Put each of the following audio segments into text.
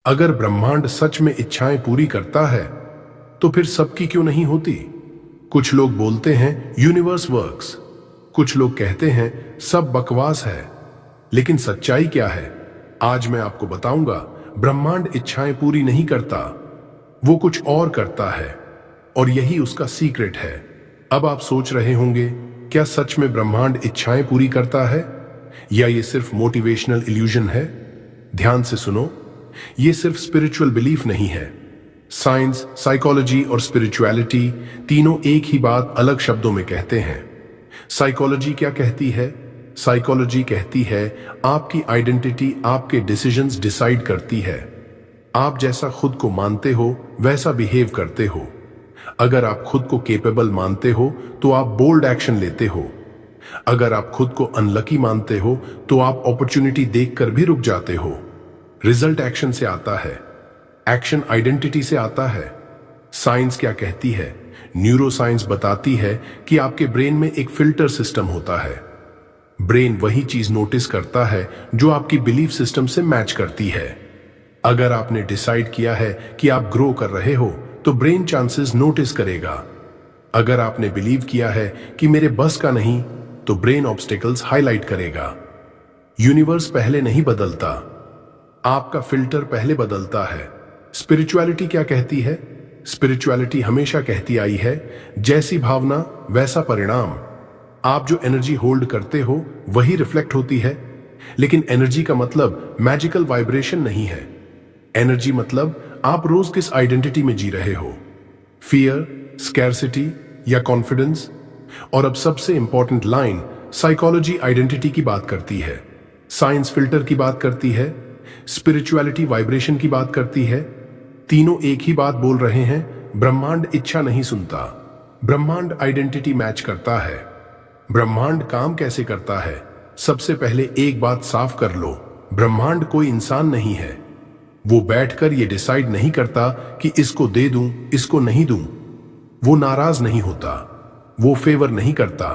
अगर ब्रह्मांड सच में इच्छाएं पूरी करता है तो फिर सबकी क्यों नहीं होती? कुछ लोग बोलते हैं यूनिवर्स वर्क्स, कुछ लोग कहते हैं सब बकवास है, लेकिन सच्चाई क्या है? आज मैं आपको बताऊंगा। ब्रह्मांड इच्छाएं पूरी नहीं करता, वो कुछ और करता है, और यही उसका सीक्रेट है। अब आप सोच रहे होंगे, क्या सच में ब्रह्मांड इच्छाएं पूरी करता है या ये सिर्फ मोटिवेशनल इल्यूजन है? ध्यान से सुनो, ये सिर्फ स्पिरिचुअल बिलीफ नहीं है। साइंस, साइकोलॉजी और स्पिरिचुअलिटी तीनों एक ही बात अलग शब्दों में कहते हैं। साइकोलॉजी क्या कहती है? साइकोलॉजी कहती है आपकी आइडेंटिटी आपके डिसीजंस डिसाइड करती है। आप जैसा खुद को मानते हो वैसा बिहेव करते हो। अगर आप खुद को केपेबल मानते हो तो आप बोल्ड एक्शन लेते हो। अगर आप खुद को अनलकी मानते हो तो आप अपॉर्चुनिटी देखकर भी रुक जाते हो। रिजल्ट एक्शन से आता है, एक्शन आइडेंटिटी से आता है। साइंस क्या कहती है? न्यूरो साइंस बताती है कि आपके ब्रेन में एक फिल्टर सिस्टम होता है। ब्रेन वही चीज नोटिस करता है जो आपकी बिलीफ सिस्टम से मैच करती है। अगर आपने डिसाइड किया है कि आप ग्रो कर रहे हो तो ब्रेन चांसेस नोटिस करेगा। अगर आपने बिलीव किया है कि मेरे बस का नहीं, तो ब्रेन ऑब्स्टिकल्स हाईलाइट करेगा। यूनिवर्स पहले नहीं बदलता, आपका फिल्टर पहले बदलता है। स्पिरिचुअलिटी क्या कहती है? स्पिरिचुअलिटी हमेशा कहती आई है, जैसी भावना वैसा परिणाम। आप जो एनर्जी होल्ड करते हो वही रिफ्लेक्ट होती है। लेकिन एनर्जी का मतलब मैजिकल वाइब्रेशन नहीं है। एनर्जी मतलब आप रोज किस आइडेंटिटी में जी रहे हो, फियर, स्कैरसिटी या कॉन्फिडेंस। और अब सबसे इंपॉर्टेंट लाइन, साइकोलॉजी आइडेंटिटी की बात करती है, साइंस फिल्टर की बात करती है, स्पिरिचुअलिटी वाइब्रेशन की बात करती है। तीनों एक ही बात बोल रहे हैं, ब्रह्मांड इच्छा नहीं सुनता, ब्रह्मांड आइडेंटिटी मैच करता है। ब्रह्मांड काम कैसे करता है? सबसे पहले एक बात साफ कर लो, ब्रह्मांड कोई इंसान नहीं है। वो बैठकर ये डिसाइड नहीं करता कि इसको दे दूं, इसको नहीं दूं। वो नाराज नहीं होता, वो फेवर नहीं करता।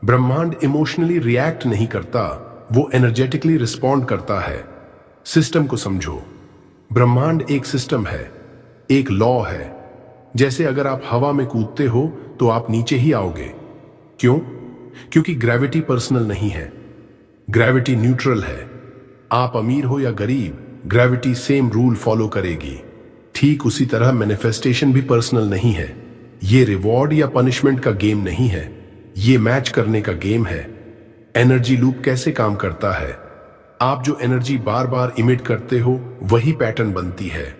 ब्रह्मांड इमोशनली रिएक्ट नहीं करता, वो एनर्जेटिकली रिस्पॉन्ड करता है। सिस्टम को समझो, ब्रह्मांड एक सिस्टम है, एक लॉ है। जैसे अगर आप हवा में कूदते हो तो आप नीचे ही आओगे। क्यों? क्योंकि ग्रेविटी पर्सनल नहीं है, ग्रेविटी न्यूट्रल है। आप अमीर हो या गरीब, ग्रेविटी सेम रूल फॉलो करेगी। ठीक उसी तरह मैनिफेस्टेशन भी पर्सनल नहीं है। ये रिवॉर्ड या पनिशमेंट का गेम नहीं है, ये मैच करने का गेम है। एनर्जी लूप कैसे काम करता है? आप जो एनर्जी बार बार इमिट करते हो वही पैटर्न बनती है,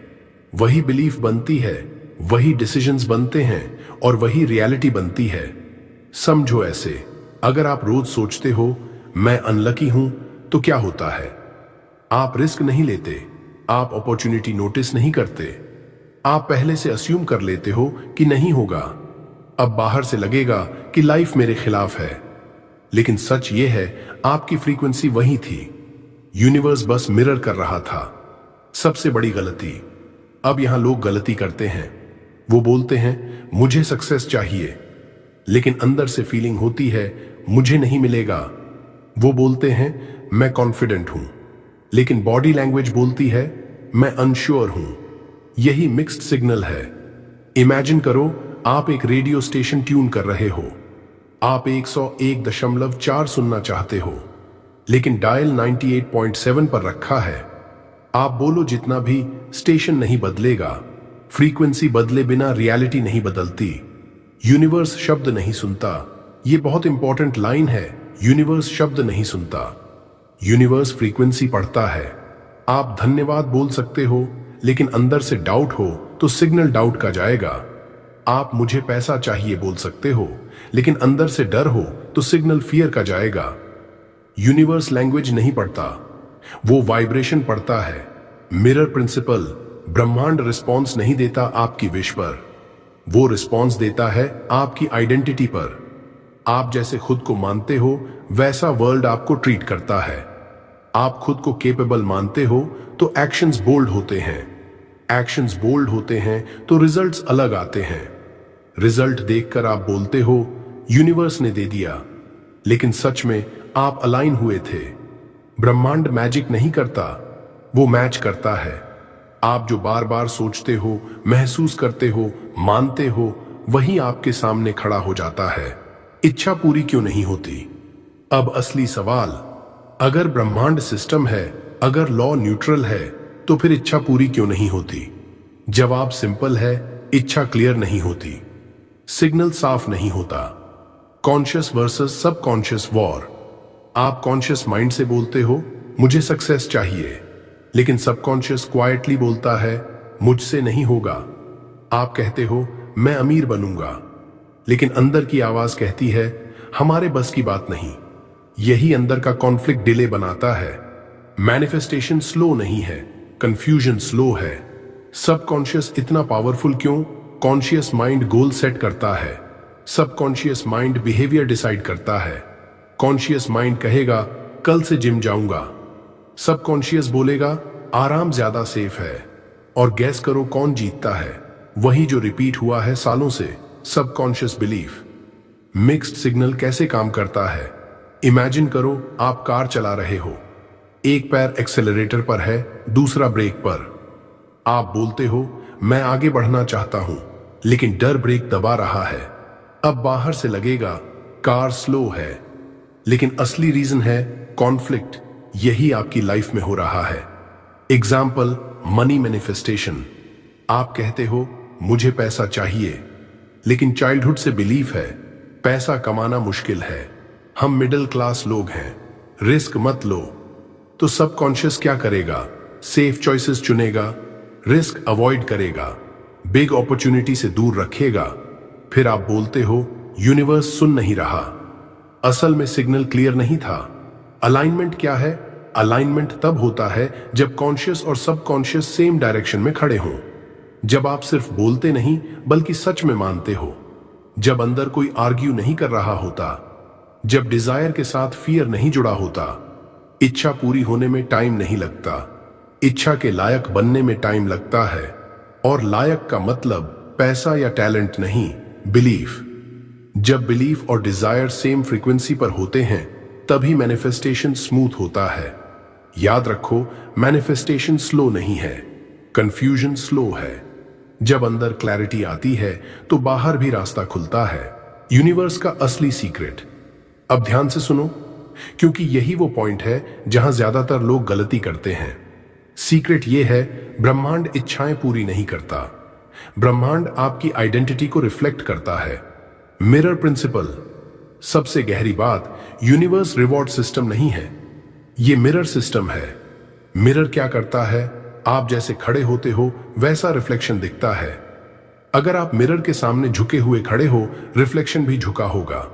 वही बिलीफ बनती है, वही डिसीजंस बनते हैं और वही रियलिटी बनती है। समझो ऐसे, अगर आप रोज सोचते हो मैं अनलकी हूं तो क्या होता है? आप रिस्क नहीं लेते, आप अपॉर्चुनिटी नोटिस नहीं करते, आप पहले से अस्यूम कर लेते हो कि नहीं होगा। अब बाहर से लगेगा कि लाइफ मेरे खिलाफ है, लेकिन सच ये है आपकी फ्रीक्वेंसी वही थी। यूनिवर्स बस मिरर कर रहा था। सबसे बड़ी गलती, अब यहां लोग गलती करते हैं। वो बोलते हैं मुझे सक्सेस चाहिए, लेकिन अंदर से फीलिंग होती है मुझे नहीं मिलेगा। वो बोलते हैं मैं कॉन्फिडेंट हूं, लेकिन बॉडी लैंग्वेज बोलती है मैं अनश्योर हूं। यही मिक्स्ड सिग्नल है। इमेजिन करो आप एक रेडियो स्टेशन ट्यून कर रहे हो, आप 101.4 सुनना चाहते हो, लेकिन डायल 98.7 पर रखा है। आप बोलो जितना भी, स्टेशन नहीं बदलेगा। फ्रीक्वेंसी बदले बिना रियलिटी नहीं बदलती। यूनिवर्स शब्द नहीं सुनता। ये बहुत इंपॉर्टेंट लाइन है, यूनिवर्स शब्द नहीं सुनता, यूनिवर्स फ्रीक्वेंसी पढ़ता है। आप धन्यवाद बोल सकते हो, लेकिन अंदर से डाउट हो तो सिग्नल डाउट का जाएगा। आप मुझे पैसा चाहिए बोल सकते हो, लेकिन अंदर से डर हो तो सिग्नल फियर का जाएगा। यूनिवर्स लैंग्वेज नहीं पढ़ता, वो वाइब्रेशन पढ़ता है। मिरर प्रिंसिपल, ब्रह्मांड रिस्पॉन्स नहीं देता आपकी विश पर, वो रिस्पॉन्स देता है आपकी आइडेंटिटी पर। आप जैसे खुद को मानते हो वैसा वर्ल्ड आपको ट्रीट करता है। आप खुद को केपेबल मानते हो तो एक्शंस बोल्ड होते हैं, एक्शंस बोल्ड होते हैं तो रिजल्ट्स अलग आते हैं। रिजल्ट देखकर आप बोलते हो यूनिवर्स ने दे दिया, लेकिन सच में आप अलाइन हुए थे। ब्रह्मांड मैजिक नहीं करता, वो मैच करता है। आप जो बार बार सोचते हो, महसूस करते हो, मानते हो, वही आपके सामने खड़ा हो जाता है। इच्छा पूरी क्यों नहीं होती? अब असली सवाल, अगर ब्रह्मांड सिस्टम है, अगर लॉ न्यूट्रल है, तो फिर इच्छा पूरी क्यों नहीं होती? जवाब सिंपल है, इच्छा क्लियर नहीं होती, सिग्नल साफ नहीं होता। Conscious versus subconscious war. आप कॉन्शियस माइंड से बोलते हो मुझे सक्सेस चाहिए, लेकिन सबकॉन्शियस क्वाइटली बोलता है मुझसे नहीं होगा। आप कहते हो मैं अमीर बनूंगा, लेकिन अंदर की आवाज कहती है हमारे बस की बात नहीं। यही अंदर का कॉन्फ्लिक्ट डिले बनाता है। मैनिफेस्टेशन स्लो नहीं है, कंफ्यूजन स्लो है। सबकॉन्शियस इतना पावरफुल क्यों? कॉन्शियस माइंड गोल सेट करता है, सबकॉन्शियस माइंड बिहेवियर डिसाइड करता है। कॉन्शियस माइंड कहेगा कल से जिम जाऊंगा, सबकॉन्शियस बोलेगा आराम ज्यादा सेफ है। और गैस करो कौन जीतता है? वही जो रिपीट हुआ है सालों से, सबकॉन्शियस बिलीफ। मिक्स्ड सिग्नल कैसे काम करता है? इमेजिन करो आप कार चला रहे हो, एक पैर एक्सेलरेटर पर है, दूसरा ब्रेक पर। आप बोलते हो मैं आगे बढ़ना चाहता हूं, लेकिन डर ब्रेक दबा रहा है। अब बाहर से लगेगा कार स्लो है, लेकिन असली रीजन है कॉन्फ्लिक्ट। यही आपकी लाइफ में हो रहा है। Example, money manifestation. आप कहते हो मुझे पैसा चाहिए, लेकिन चाइल्डहुड से बिलीफ है पैसा कमाना मुश्किल है, हम मिडिल क्लास लोग हैं, रिस्क मत लो। तो सबकॉन्शियस क्या करेगा? सेफ चॉइसेस चुनेगा, रिस्क अवॉइड करेगा, बिग अपॉर्चुनिटी से दूर रखेगा। फिर आप बोलते हो यूनिवर्स सुन नहीं रहा। असल में सिग्नल क्लियर नहीं था। अलाइनमेंट क्या है? अलाइनमेंट तब होता है जब कॉन्शियस और सबकॉन्शियस सेम डायरेक्शन में खड़े हों, जब आप सिर्फ बोलते नहीं बल्कि सच में मानते हो, जब अंदर कोई आर्ग्यू नहीं कर रहा होता, जब डिजायर के साथ फियर नहीं जुड़ा होता। इच्छा पूरी होने में टाइम नहीं लगता, इच्छा के लायक बनने में टाइम लगता है। और लायक का मतलब पैसा या टैलेंट नहीं, बिलीफ। जब बिलीफ और डिजायर सेम फ्रीक्वेंसी पर होते हैं, तभी मैनिफेस्टेशन स्मूथ होता है। याद रखो, मैनिफेस्टेशन स्लो नहीं है, कंफ्यूजन स्लो है। जब अंदर क्लैरिटी आती है तो बाहर भी रास्ता खुलता है। यूनिवर्स का असली सीक्रेट। अब ध्यान से सुनो, क्योंकि यही वो पॉइंट है जहां ज्यादातर लोग गलती करते हैं। सीक्रेट ये है, ब्रह्मांड इच्छाएं पूरी नहीं करता, ब्रह्मांड आपकी आइडेंटिटी को रिफ्लेक्ट करता है। Mirror principal. सबसे गहरी बात, यूनिवर्स रिवॉर्ड सिस्टम नहीं है, ये मिरर सिस्टम है। मिरर क्या करता है? आप जैसे खड़े होते हो वैसा रिफ्लेक्शन दिखता है। अगर आप मिरर के सामने झुके हुए खड़े हो, रिफ्लेक्शन भी झुका होगा।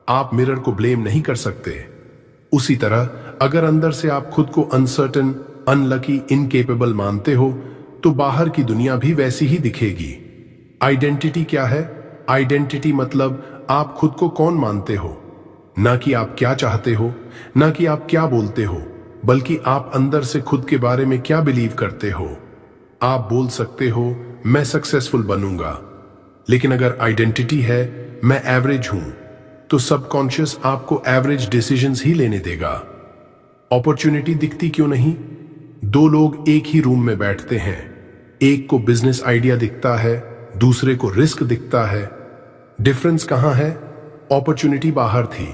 आप मिरर को ब्लेम नहीं कर सकते। उसी तरह अगर अंदर से आप खुद को अनसर्टन, अनलकी, इनकेपेबल मानते हो, तो बाहर की दुनिया भी वैसी ही दिखेगी। आइडेंटिटी क्या है? आइडेंटिटी मतलब आप खुद को कौन मानते हो, ना कि आप क्या चाहते हो, ना कि आप क्या बोलते हो, बल्कि आप अंदर से खुद के बारे में क्या बिलीव करते हो। आप बोल सकते हो मैं सक्सेसफुल बनूंगा, लेकिन अगर आइडेंटिटी है मैं एवरेज हूं, तो सबकॉन्शियस आपको एवरेज डिसीजंस ही लेने देगा। अपॉर्चुनिटी दिखती क्यों नहीं? दो लोग एक ही रूम में बैठते हैं, एक को बिजनेस आइडिया दिखता है, दूसरे को रिस्क दिखता है। डिफरेंस कहां है? अपॉर्चुनिटी बाहर थी,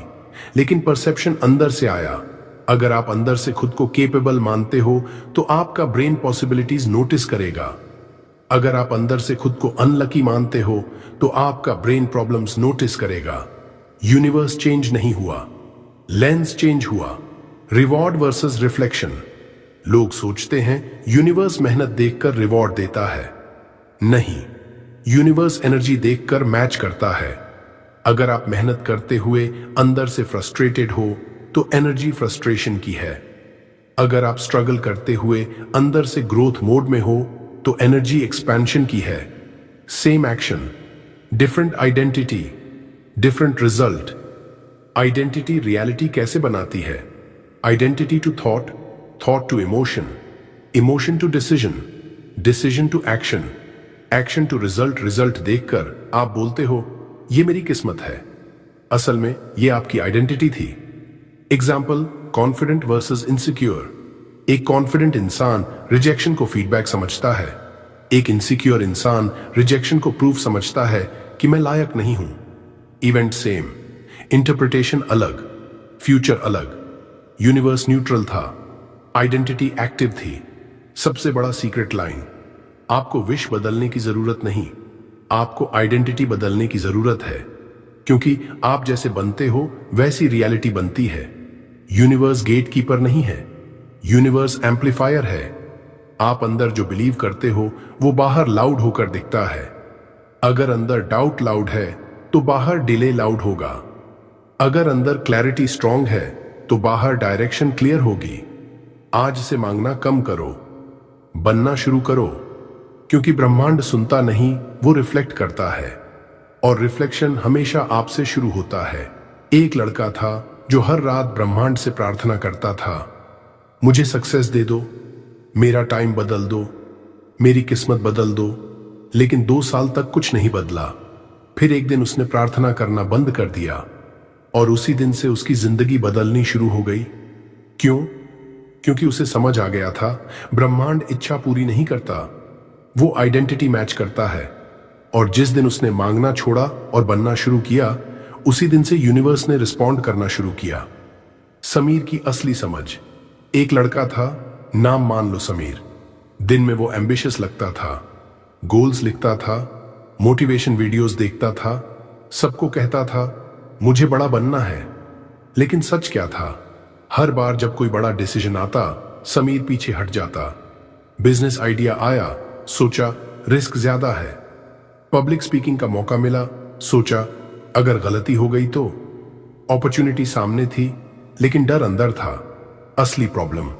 लेकिन परसेप्शन अंदर से आया। अगर आप अंदर से खुद को केपेबल मानते हो, तो आपका ब्रेन पॉसिबिलिटीज नोटिस करेगा। अगर आप अंदर से खुद को अनलकी मानते हो, तो आपका ब्रेन प्रॉब्लम्स नोटिस करेगा। यूनिवर्स चेंज नहीं हुआ, लेंस चेंज हुआ। Reward versus reflection. लोग सोचते हैं यूनिवर्स मेहनत देखकर रिवॉर्ड देता है। नहीं, यूनिवर्स एनर्जी देखकर मैच करता है। अगर आप मेहनत करते हुए अंदर से फ्रस्ट्रेटेड हो, तो एनर्जी फ्रस्ट्रेशन की है। अगर आप स्ट्रगल करते हुए अंदर से ग्रोथ मोड में हो, तो एनर्जी एक्सपेंशन की है। Same action, different identity, different result. Identity reality कैसे बनाती है? Identity to thought, thought to emotion, emotion to decision, decision to action, action to result. Result देखकर आप बोलते हो ये मेरी किस्मत है। असल में ये आपकी आइडेंटिटी थी। Example, confident versus insecure. एक कॉन्फिडेंट इंसान रिजेक्शन को फीडबैक समझता है, एक इनसिक्योर इंसान रिजेक्शन को प्रूफ समझता है कि मैं लायक नहीं हूं। इवेंट सेम, इंटरप्रिटेशन अलग, फ्यूचर अलग। यूनिवर्स न्यूट्रल था, आइडेंटिटी एक्टिव थी। सबसे बड़ा सीक्रेट लाइन, आपको विश बदलने की जरूरत नहीं, आपको आइडेंटिटी बदलने की जरूरत है, क्योंकि आप जैसे बनते हो वैसी रियलिटी बनती है। यूनिवर्स गेटकीपर नहीं है, यूनिवर्स एम्पलीफायर है। आप अंदर जो बिलीव करते हो वो बाहर लाउड होकर दिखता है। अगर अंदर डाउट लाउड है तो बाहर डिले लाउड होगा। अगर अंदर क्लैरिटी स्ट्रांग है तो बाहर डायरेक्शन क्लियर होगी। आज से मांगना कम करो, बनना शुरू करो, क्योंकि ब्रह्मांड सुनता नहीं, वो रिफ्लेक्ट करता है, और रिफ्लेक्शन हमेशा आपसे शुरू होता है। एक लड़का था जो हर रात ब्रह्मांड से प्रार्थना करता था, मुझे सक्सेस दे दो, मेरा टाइम बदल दो, मेरी किस्मत बदल दो। लेकिन 2 साल तक कुछ नहीं बदला। फिर एक दिन उसने प्रार्थना करना बंद कर दिया और उसी दिन से उसकी जिंदगी बदलनी शुरू हो गई। क्यों? क्योंकि उसे समझ आ गया था ब्रह्मांड इच्छा पूरी नहीं करता, वो आइडेंटिटी मैच करता है। और जिस दिन उसने मांगना छोड़ा और बनना शुरू किया, उसी दिन से यूनिवर्स ने रिस्पॉन्ड करना शुरू किया। समीर की असली समझ। एक लड़का था, नाम मान लो समीर। दिन में वो एम्बिशियस लगता था, गोल्स लिखता था, मोटिवेशन वीडियोस देखता था, सबको कहता था मुझे बड़ा बनना है। लेकिन सच क्या था? हर बार जब कोई बड़ा डिसीजन आता, समीर पीछे हट जाता। बिजनेस आइडिया आया, सोचा रिस्क ज्यादा है। पब्लिक स्पीकिंग का मौका मिला, सोचा अगर गलती हो गई तो। अपॉर्चुनिटी सामने थी, लेकिन डर अंदर था। असली प्रॉब्लम,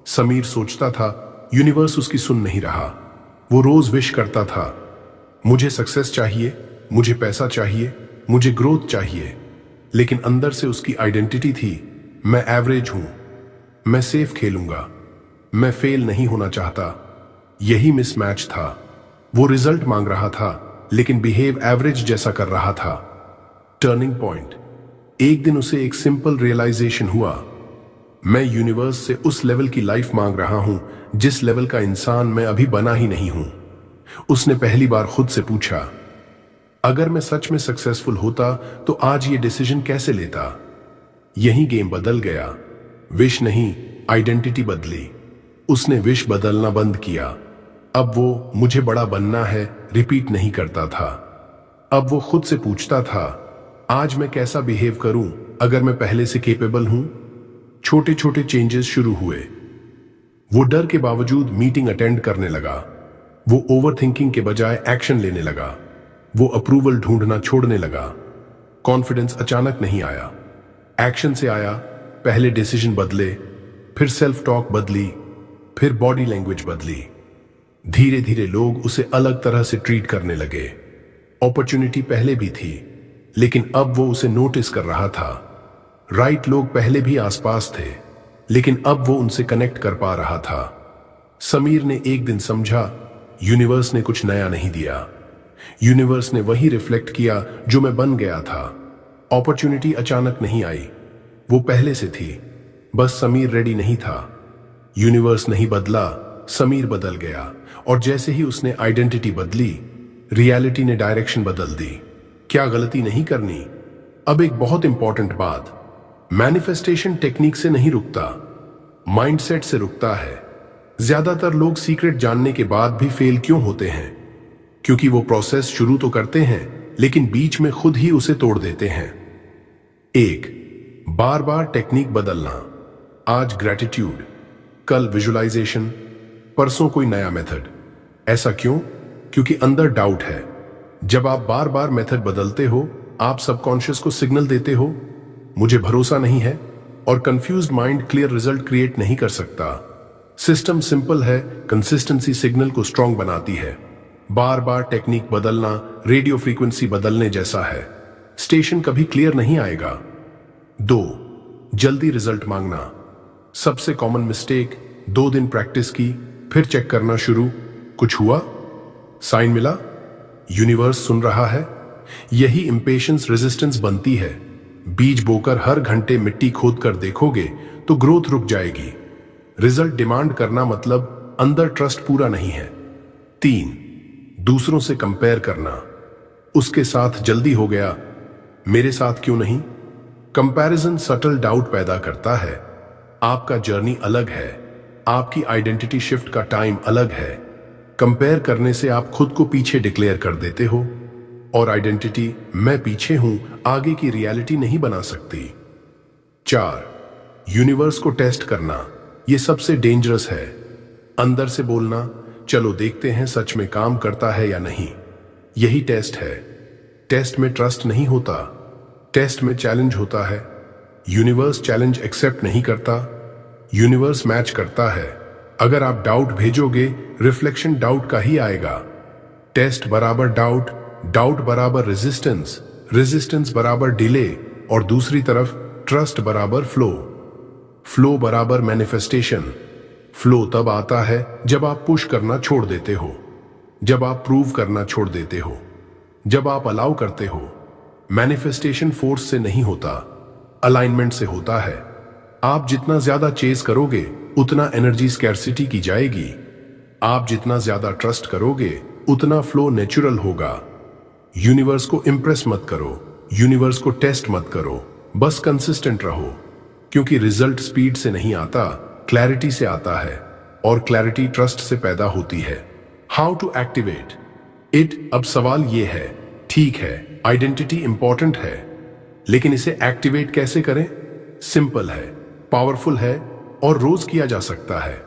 समीर सोचता था यूनिवर्स उसकी सुन नहीं रहा। वो रोज विश करता था, मुझे सक्सेस चाहिए, मुझे पैसा चाहिए, मुझे ग्रोथ चाहिए। लेकिन अंदर से उसकी आइडेंटिटी थी, मैं एवरेज हूं, मैं सेफ खेलूंगा, मैं फेल नहीं होना चाहता। यही मिसमैच था। वो रिजल्ट मांग रहा था, लेकिन बिहेव एवरेज जैसा कर रहा था। टर्निंग पॉइंट, एक दिन उसे एक सिंपल रियलाइजेशन हुआ, मैं यूनिवर्स से उस लेवल की लाइफ मांग रहा हूं जिस लेवल का इंसान मैं अभी बना ही नहीं हूं। उसने पहली बार खुद से पूछा, अगर मैं सच में सक्सेसफुल होता तो आज ये डिसीजन कैसे लेता? यही गेम बदल गया। विश नहीं, आइडेंटिटी बदली। उसने विश बदलना बंद किया। अब वो मुझे बड़ा बनना है रिपीट नहीं करता था। अब वो खुद से पूछता था, आज मैं कैसा बिहेव करूं अगर मैं पहले से केपेबल हूं? छोटे छोटे चेंजेस शुरू हुए। वो डर के बावजूद मीटिंग अटेंड करने लगा। वो ओवरथिंकिंग के बजाय एक्शन लेने लगा। वो अप्रूवल ढूंढना छोड़ने लगा। कॉन्फिडेंस अचानक नहीं आया, एक्शन से आया। पहले डिसीजन बदले, फिर सेल्फ टॉक बदली, फिर बॉडी लैंग्वेज बदली। धीरे धीरे लोग उसे अलग तरह से ट्रीट करने लगे। अपॉर्चुनिटी पहले भी थी, लेकिन अब वो उसे नोटिस कर रहा था। राइट लोग पहले भी आसपास थे, लेकिन अब वो उनसे कनेक्ट कर पा रहा था। समीर ने एक दिन समझा, यूनिवर्स ने कुछ नया नहीं दिया, यूनिवर्स ने वही रिफ्लेक्ट किया जो मैं बन गया था। अपॉर्चुनिटी अचानक नहीं आई, वो पहले से थी, बस समीर रेडी नहीं था। यूनिवर्स नहीं बदला, समीर बदल गया। और जैसे ही उसने आइडेंटिटी बदली, रियलिटी ने डायरेक्शन बदल दी। क्या गलती नहीं करनी? अब एक बहुत इंपॉर्टेंट बात, मैनिफेस्टेशन टेक्निक से नहीं रुकता, माइंडसेट से रुकता है। ज्यादातर लोग सीक्रेट जानने के बाद भी फेल क्यों होते हैं? क्योंकि वो प्रोसेस शुरू तो करते हैं, लेकिन बीच में खुद ही उसे तोड़ देते हैं। 1, बार बार टेक्निक बदलना। आज ग्रैटिट्यूड, कल विजुअलाइजेशन, परसों कोई नया मेथड। ऐसा क्यों? क्योंकि अंदर डाउट है। जब आप बार बार मेथड बदलते हो, आप सबकॉन्शियस को सिग्नल देते हो, मुझे भरोसा नहीं है, और confused mind clear result create नहीं कर सकता। सिस्टम सिंपल है, कंसिस्टेंसी सिग्नल को स्ट्रांग बनाती है। बार बार टेक्निक बदलना रेडियो फ्रीक्वेंसी बदलने जैसा है, स्टेशन कभी क्लियर नहीं आएगा। 2, जल्दी रिजल्ट मांगना। सबसे कॉमन मिस्टेक, 2 दिन प्रैक्टिस की, फिर चेक करना शुरू, कुछ हुआ, साइन मिला, यूनिवर्स सुन रहा है। यही इंपेशेंस रेजिस्टेंस बनती है। बीज बोकर हर घंटे मिट्टी खोद कर देखोगे तो ग्रोथ रुक जाएगी। रिजल्ट डिमांड करना मतलब अंदर ट्रस्ट पूरा नहीं है। 3, दूसरों से कंपेयर करना। उसके साथ जल्दी हो गया, मेरे साथ क्यों नहीं? कंपैरिजन सटल डाउट पैदा करता है। आपका जर्नी अलग है, आपकी आइडेंटिटी शिफ्ट का टाइम अलग है। कंपेयर करने से आप खुद को पीछे डिक्लेयर कर देते हो, और आइडेंटिटी मैं पीछे हूं आगे की रियलिटी नहीं बना सकती। 4, यूनिवर्स को टेस्ट करना। यह सबसे डेंजरस है। अंदर से बोलना, चलो देखते हैं सच में काम करता है या नहीं। यही टेस्ट है। टेस्ट में ट्रस्ट नहीं होता, टेस्ट में चैलेंज होता है। यूनिवर्स चैलेंज एक्सेप्ट नहीं करता, यूनिवर्स मैच करता है। अगर आप डाउट भेजोगे, रिफ्लेक्शन डाउट का ही आएगा। टेस्ट बराबर डाउट, डाउट बराबर रेजिस्टेंस, रेजिस्टेंस बराबर डिले, और दूसरी तरफ ट्रस्ट बराबर फ्लो, फ्लो बराबर मैनिफेस्टेशन। फ्लो तब आता है जब आप पुश करना छोड़ देते हो, जब आप प्रूव करना छोड़ देते हो, जब आप अलाउ करते हो। मैनिफेस्टेशन फोर्स से नहीं होता, अलाइनमेंट से होता है। आप जितना ज्यादा चेज करोगे उतना एनर्जी स्कैर्सिटी की जाएगी। आप जितना ज्यादा ट्रस्ट करोगे उतना फ्लो नेचुरल होगा। यूनिवर्स को इंप्रेस मत करो, यूनिवर्स को टेस्ट मत करो, बस कंसिस्टेंट रहो। क्योंकि रिजल्ट स्पीड से नहीं आता, क्लैरिटी से आता है, और क्लैरिटी ट्रस्ट से पैदा होती है। How to activate it? अब सवाल यह है, ठीक है आइडेंटिटी इंपॉर्टेंट है, लेकिन इसे एक्टिवेट कैसे करें? सिंपल है, पावरफुल है, और रोज किया जा सकता है।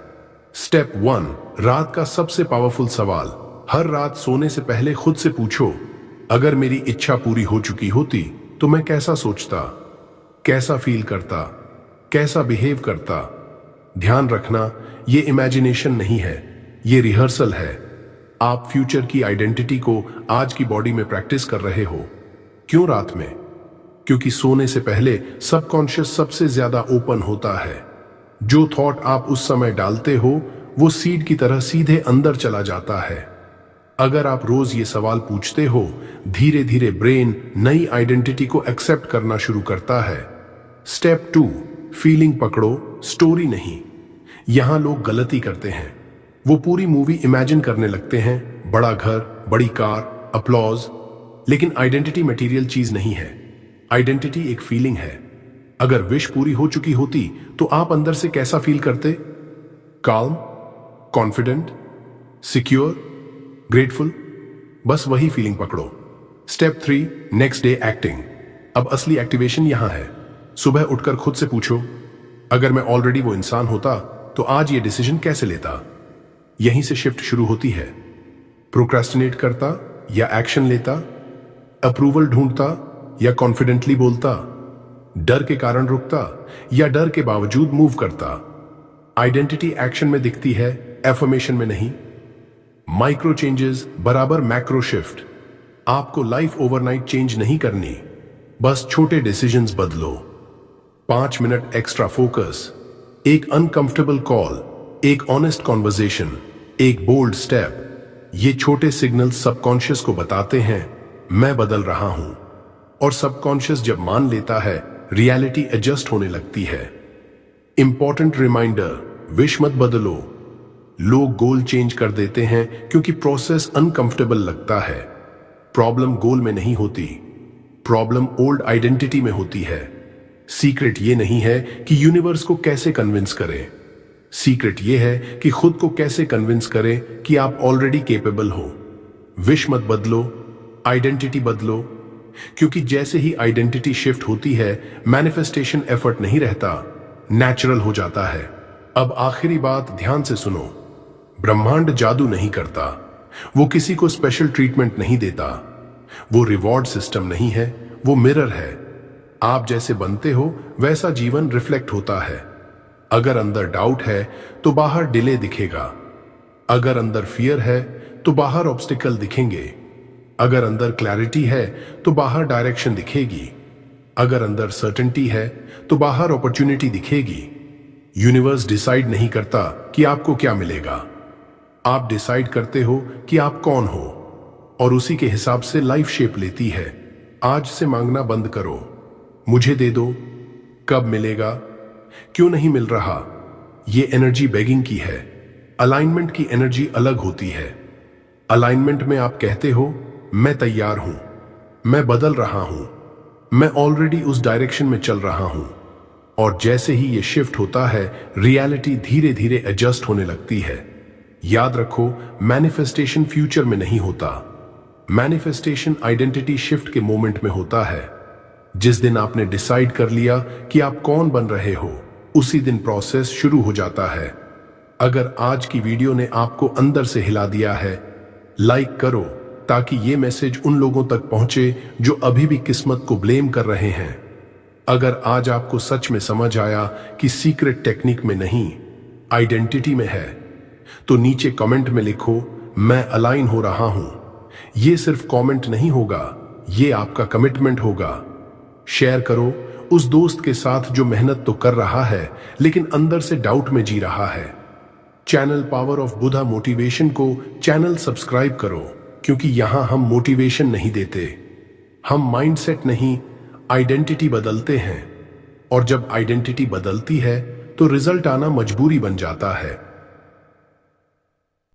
स्टेप 1, रात का सबसे पावरफुल सवाल। हर रात सोने से पहले खुद से पूछो, अगर मेरी इच्छा पूरी हो चुकी होती तो मैं कैसा सोचता, कैसा फील करता, कैसा बिहेव करता। ध्यान रखना, ये इमेजिनेशन नहीं है, ये रिहर्सल है। आप फ्यूचर की आइडेंटिटी को आज की बॉडी में प्रैक्टिस कर रहे हो। क्यों रात में? क्योंकि सोने से पहले सबकॉन्शियस सबसे ज्यादा ओपन होता है। जो थॉट आप उस समय डालते हो वो सीड की तरह सीधे अंदर चला जाता है। अगर आप रोज ये सवाल पूछते हो, धीरे धीरे ब्रेन नई आइडेंटिटी को एक्सेप्ट करना शुरू करता है। स्टेप 2, फीलिंग पकड़ो, स्टोरी नहीं। यहां लोग गलती करते हैं, वो पूरी मूवी इमेजिन करने लगते हैं, बड़ा घर, बड़ी कार, अपलॉज। लेकिन आइडेंटिटी मटेरियल चीज नहीं है, आइडेंटिटी एक फीलिंग है। अगर विश पूरी हो चुकी होती तो आप अंदर से कैसा फील करते? Calm, confident, secure, grateful. बस वही फीलिंग पकड़ो। Step 3, next day acting. अब असली एक्टिवेशन यहां है। सुबह उठकर खुद से पूछो, अगर मैं ऑलरेडी वो इंसान होता तो आज ये डिसीजन कैसे लेता? यहीं से शिफ्ट शुरू होती है। प्रोक्रेस्टिनेट करता या एक्शन लेता, अप्रूवल ढूंढता या कॉन्फिडेंटली बोलता, डर के कारण रुकता या डर के बावजूद मूव करता। आइडेंटिटी एक्शन में दिखती है, एफर्मेशन में नहीं। माइक्रो चेंजेस बराबर मैक्रो शिफ्ट। आपको लाइफ ओवरनाइट चेंज नहीं करनी, बस छोटे डिसीजंस बदलो। 5 मिनट एक्स्ट्रा फोकस, एक अनकंफर्टेबल कॉल, एक ऑनेस्ट कॉन्वर्जेशन, एक बोल्ड स्टेप। ये छोटे सिग्नल्स सबकॉन्शियस को बताते हैं मैं बदल रहा हूं, और सबकॉन्शियस जब मान लेता है रियलिटी एडजस्ट होने लगती है। इंपॉर्टेंट रिमाइंडर, विश मत बदलो। लोग गोल चेंज कर देते हैं क्योंकि प्रोसेस अनकंफर्टेबल लगता है। प्रॉब्लम गोल में नहीं होती, प्रॉब्लम ओल्ड आइडेंटिटी में होती है। सीक्रेट ये नहीं है कि यूनिवर्स को कैसे कन्विंस करें, सीक्रेट ये है कि खुद को कैसे कन्विंस करें कि आप ऑलरेडी केपेबल हो। विश मत बदलो, आइडेंटिटी बदलो, क्योंकि जैसे ही आइडेंटिटी शिफ्ट होती है मैनिफेस्टेशन एफर्ट नहीं रहता, नेचुरल हो जाता है। अब आखिरी बात ध्यान से सुनो, ब्रह्मांड जादू नहीं करता, वो किसी को स्पेशल ट्रीटमेंट नहीं देता, वो रिवॉर्ड सिस्टम नहीं है, वो मिरर है। आप जैसे बनते हो वैसा जीवन रिफ्लेक्ट होता है। अगर अंदर डाउट है तो बाहर डिले दिखेगा, अगर अंदर फियर है तो बाहर ऑब्स्टिकल दिखेंगे, अगर अंदर क्लैरिटी है तो बाहर डायरेक्शन दिखेगी, अगर अंदर सर्टेनिटी है तो बाहर अपॉर्चुनिटी दिखेगी। यूनिवर्स डिसाइड नहीं करता कि आपको क्या मिलेगा, आप डिसाइड करते हो कि आप कौन हो, और उसी के हिसाब से लाइफ शेप लेती है। आज से मांगना बंद करो, मुझे दे दो, कब मिलेगा, क्यों नहीं मिल रहा। ये एनर्जी बेगिंग की है। अलाइनमेंट की एनर्जी अलग होती है। अलाइनमेंट में आप कहते हो मैं तैयार हूं, मैं बदल रहा हूं, मैं ऑलरेडी उस डायरेक्शन में चल रहा हूं। और जैसे ही ये शिफ्ट होता है, रियलिटी धीरे धीरे एडजस्ट होने लगती है। याद रखो, मैनिफेस्टेशन फ्यूचर में नहीं होता। मैनिफेस्टेशन आइडेंटिटी शिफ्ट के मोमेंट में होता है। जिस दिन आपने डिसाइड कर लिया कि आप कौन बन रहे हो, उसी दिन प्रोसेस शुरू हो जाता है। अगर आज की वीडियो ने आपको अंदर से हिला दिया है, लाइक करो ताकि ये मैसेज उन लोगों तक पहुंचे जो अभी भी किस्मत को ब्लेम कर रहे हैं। अगर आज आपको सच में समझ आया कि सीक्रेट टेक्निक में नहीं, आइडेंटिटी में है, तो नीचे कमेंट में लिखो मैं अलाइन हो रहा हूं। ये सिर्फ कमेंट नहीं होगा, ये आपका कमिटमेंट होगा। शेयर करो उस दोस्त के साथ जो मेहनत तो कर रहा है लेकिन अंदर से डाउट में जी रहा है। Channel power of Buddha motivation को चैनल सब्सक्राइब करो, क्योंकि यहां हम मोटिवेशन नहीं देते, हम माइंडसेट नहीं, आइडेंटिटी बदलते हैं। और जब आइडेंटिटी बदलती है तो रिजल्ट आना मजबूरी बन जाता है।